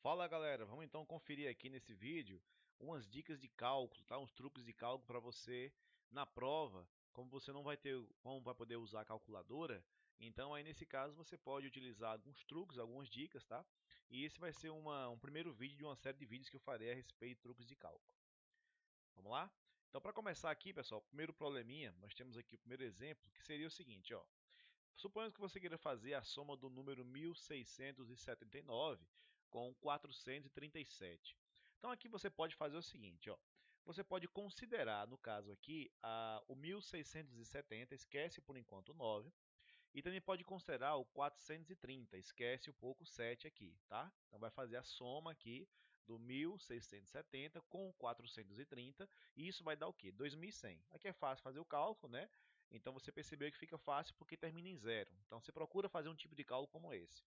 Fala galera, vamos então conferir aqui nesse vídeo umas dicas de cálculo, tá? Uns truques de cálculo para você na prova, como você não vai ter, como vai poder usar a calculadora, então aí nesse caso você pode utilizar alguns truques, algumas dicas, tá? E esse vai ser um primeiro vídeo de uma série de vídeos que eu farei a respeito de truques de cálculo. Vamos lá? Então para começar aqui, pessoal, o primeiro probleminha, nós temos aqui o primeiro exemplo, que seria o seguinte, ó. Suponhamos que você queira fazer a soma do número 1679 com 437. Então aqui você pode fazer o seguinte, ó. Você pode considerar, no caso aqui, o 1670, esquece por enquanto o 9, e também pode considerar o 430, esquece um pouco o 7 aqui, tá? Então vai fazer a soma aqui do 1670 com 430, e isso vai dar o quê? 2100. Aqui é fácil fazer o cálculo, né? Então você percebeu que fica fácil porque termina em zero. Então você procura fazer um tipo de cálculo como esse.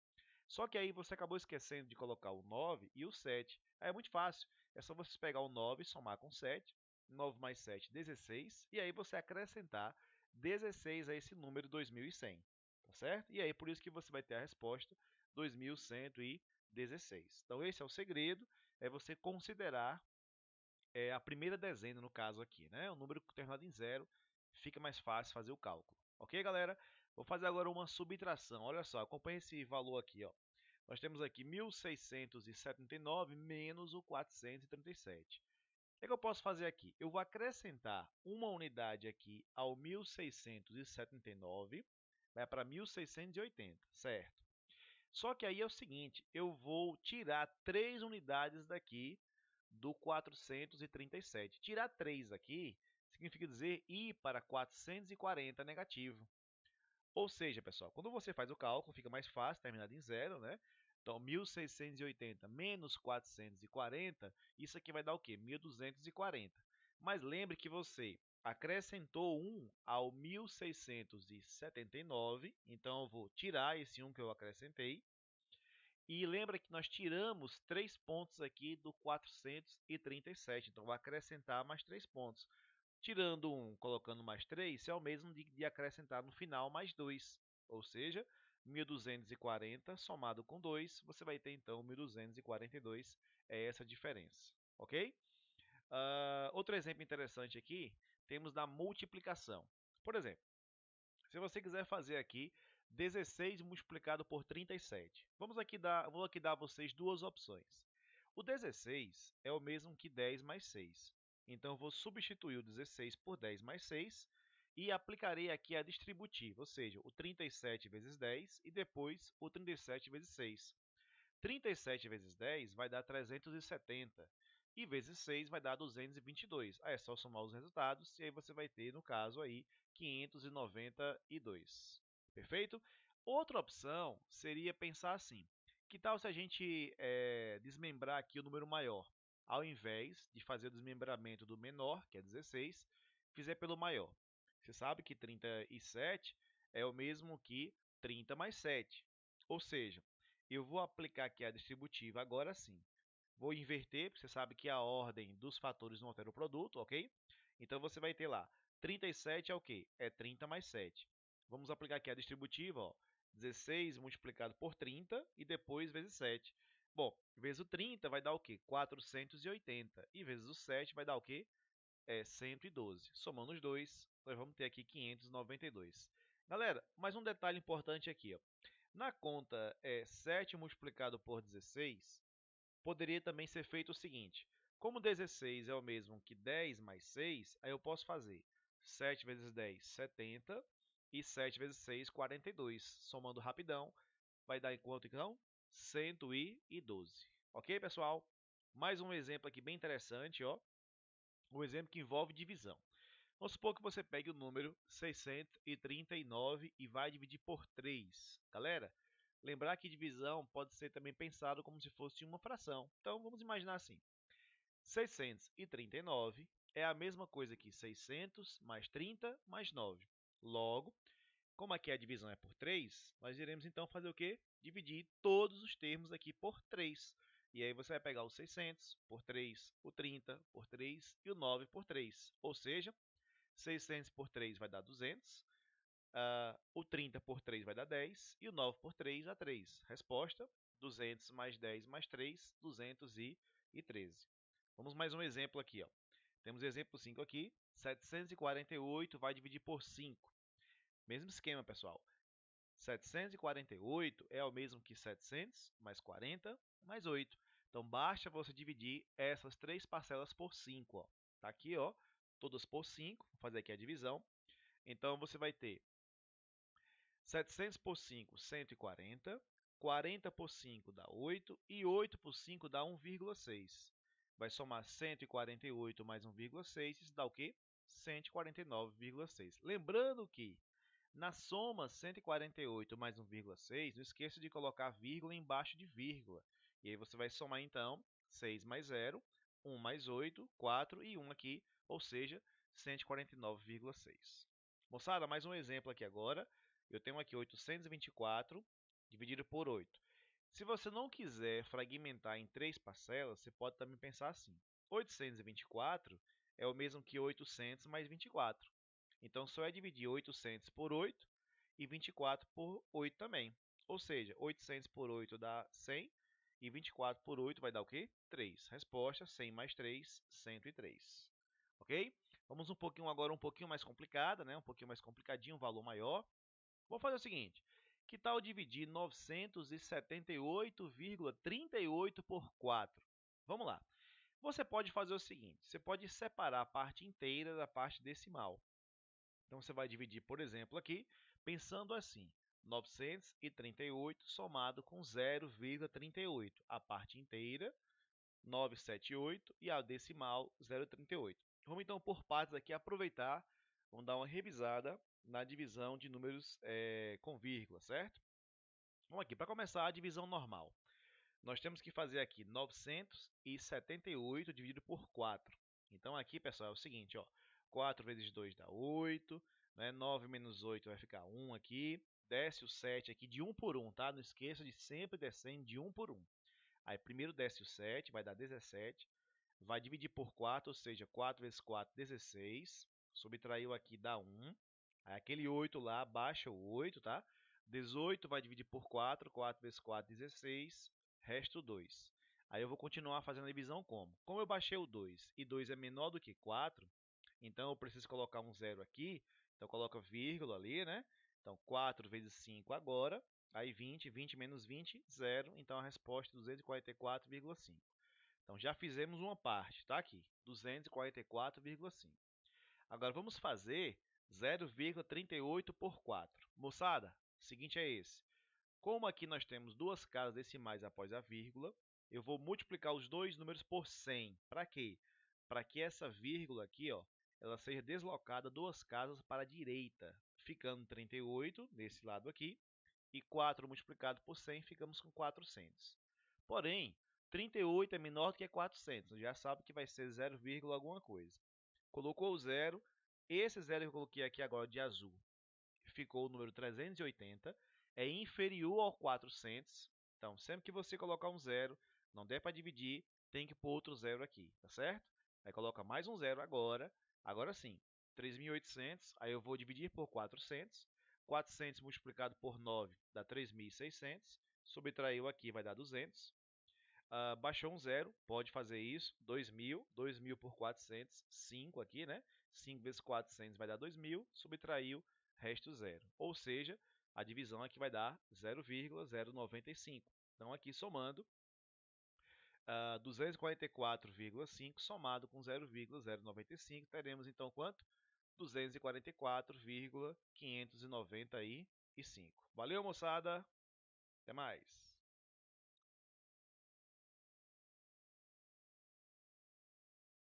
Só que aí você acabou esquecendo de colocar o 9 e o 7. Aí é muito fácil. É só você pegar o 9 e somar com 7. 9 mais 7, 16. E aí você acrescentar 16 a esse número 2100. Tá certo? E aí por isso que você vai ter a resposta 2116. Então esse é o segredo, é você considerar a primeira dezena no caso aqui, né? O número terminado em zero, fica mais fácil fazer o cálculo. Ok, galera? Vou fazer agora uma subtração. Olha só, acompanha esse valor aqui, ó. Nós temos aqui 1679 menos o 437. O que é que eu posso fazer aqui? Eu vou acrescentar uma unidade aqui ao 1679, vai para 1680, certo? Só que aí é o seguinte, eu vou tirar 3 unidades daqui do 437. Tirar 3 aqui significa dizer ir para 440 negativo. Ou seja, pessoal, quando você faz o cálculo, fica mais fácil, terminado em zero, né? Então, 1680 menos 440, isso aqui vai dar o quê? 1240. Mas lembre que você acrescentou 1 ao 1679, então eu vou tirar esse 1 que eu acrescentei. E lembra que nós tiramos 3 pontos aqui do 437, então vou acrescentar mais 3 pontos. Tirando 1, colocando mais 3, isso é o mesmo de acrescentar no final mais 2. Ou seja, 1240 somado com 2, você vai ter então 1242, é essa a diferença. Ok? Outro exemplo interessante aqui, temos da multiplicação. Por exemplo, se você quiser fazer aqui 16 multiplicado por 37, vou aqui dar a vocês duas opções. O 16 é o mesmo que 10 mais 6. Então, eu vou substituir o 16 por 10 mais 6 e aplicarei aqui a distributiva, ou seja, o 37 vezes 10 e depois o 37 vezes 6. 37 vezes 10 vai dar 370 e vezes 6 vai dar 222. Aí é só somar os resultados e aí você vai ter, no caso, aí 592. Perfeito? Outra opção seria pensar assim, que tal se a gente desmembrar aqui o número maior? Ao invés de fazer o desmembramento do menor, que é 16, fizer pelo maior. Você sabe que 37 é o mesmo que 30 mais 7. Ou seja, eu vou aplicar aqui a distributiva agora sim. Vou inverter, porque você sabe que a ordem dos fatores não altera o produto, ok? Então, você vai ter lá, 37 é o quê? É 30 mais 7. Vamos aplicar aqui a distributiva, ó, 16 multiplicado por 30 e depois vezes 7. Bom, vezes o 30 vai dar o quê? 480. E vezes o 7 vai dar o quê? 112. Somando os dois, nós vamos ter aqui 592. Galera, mais um detalhe importante aqui, ó. Na conta 7 multiplicado por 16, poderia também ser feito o seguinte. Como 16 é o mesmo que 10 mais 6, aí eu posso fazer 7 vezes 10, 70, e 7 vezes 6, 42. Somando rapidão, vai dar em quanto, então? 112. Ok, pessoal? Mais um exemplo aqui bem interessante, ó. Um exemplo que envolve divisão. Vamos supor que você pegue o número 639 e vai dividir por 3. Galera, lembrar que divisão pode ser também pensado como se fosse uma fração. Então, vamos imaginar assim. 639 é a mesma coisa que 600 mais 30 mais 9. Logo, como aqui a divisão é por 3, nós iremos então fazer o quê? Dividir todos os termos aqui por 3. E aí você vai pegar o 600 por 3, o 30 por 3 e o 9 por 3. Ou seja, 600 por 3 vai dar 200, o 30 por 3 vai dar 10 e o 9 por 3 dá 3. Resposta, 200 mais 10 mais 3, 213. Vamos mais um exemplo aqui, ó. Temos exemplo 5 aqui, 748 vai dividir por 5. Mesmo esquema, pessoal. 748 é o mesmo que 700 mais 40 mais 8. Então, basta você dividir essas três parcelas por 5. Ó. Tá aqui, ó, todas por 5. Vou fazer aqui a divisão. Então, você vai ter 700 por 5, 140. 40 por 5 dá 8. E 8 por 5 dá 1,6. Vai somar 148 mais 1,6. Isso dá o quê? 149,6. Lembrando que na soma 148 mais 1,6, não esqueça de colocar vírgula embaixo de vírgula. E aí você vai somar, então, 6 mais 0, 1 mais 8, 4 e 1 aqui, ou seja, 149,6. Moçada, mais um exemplo aqui agora. Eu tenho aqui 824 dividido por 8. Se você não quiser fragmentar em três parcelas, você pode também pensar assim. 824 é o mesmo que 800 mais 24. Então, só é dividir 800 por 8 e 24 por 8 também. Ou seja, 800 por 8 dá 100 e 24 por 8 vai dar o quê? 3. Resposta, 100 mais 3, 103. Ok? Vamos agora um pouquinho mais complicada, né? Um pouquinho mais complicadinho, um valor maior. Vou fazer o seguinte. Que tal dividir 978,38 por 4? Vamos lá. Você pode fazer o seguinte. Você pode separar a parte inteira da parte decimal. Então, você vai dividir, por exemplo, aqui, pensando assim, 938 somado com 0,38. A parte inteira, 978, e a decimal, 0,38. Vamos, então, por partes aqui, aproveitar, vamos dar uma revisada na divisão de números com vírgula, certo? Vamos aqui, para começar, a divisão normal. Nós temos que fazer aqui 978 dividido por 4. Então, aqui, pessoal, é o seguinte, ó, 4 vezes 2 dá 8, né? 9 menos 8 vai ficar 1 aqui. Desce o 7 aqui de 1 por 1, tá? Não esqueça de sempre descendo de 1 por 1. Aí, primeiro desce o 7, vai dar 17. Vai dividir por 4, ou seja, 4 vezes 4, 16. Subtraiu aqui, dá 1. Aí, aquele 8 lá, baixa o 8, tá? 18 vai dividir por 4, 4 vezes 4, 16. Resto 2. Aí eu vou continuar fazendo a divisão como? Como eu baixei o 2 e 2 é menor do que 4, então eu preciso colocar um zero aqui. Então coloca vírgula ali, né? Então 4 vezes 5 agora. Aí 20, 20 menos 20, 0. Então a resposta é 244,5. Então já fizemos uma parte, tá aqui, 244,5. Agora vamos fazer 0,38 por 4. Moçada, o seguinte é esse. Como aqui nós temos duas casas decimais após a vírgula, eu vou multiplicar os dois números por 100. Para quê? Para que essa vírgula aqui, ó, ela seja deslocada duas casas para a direita, ficando 38 nesse lado aqui, e 4 multiplicado por 100, ficamos com 400. Porém, 38 é menor do que 400, já sabe que vai ser 0, alguma coisa. Colocou o zero, esse zero que eu coloquei aqui agora de azul, ficou o número 380, é inferior ao 400. Então, sempre que você colocar um zero, não der para dividir, tem que pôr outro zero aqui, tá certo? Aí coloca mais um zero agora. Agora sim, 3.800, aí eu vou dividir por 400. 400 multiplicado por 9 dá 3.600. Subtraiu aqui vai dar 200. Baixou um zero, pode fazer isso. 2.000, 2.000 por 400, 5 aqui, né? 5 vezes 400 vai dar 2.000. Subtraiu, resto zero. Ou seja, a divisão aqui vai dar 0,095. Então, aqui somando, 244,5 somado com 0,095, teremos então quanto? 244,595. Valeu, moçada! Até mais!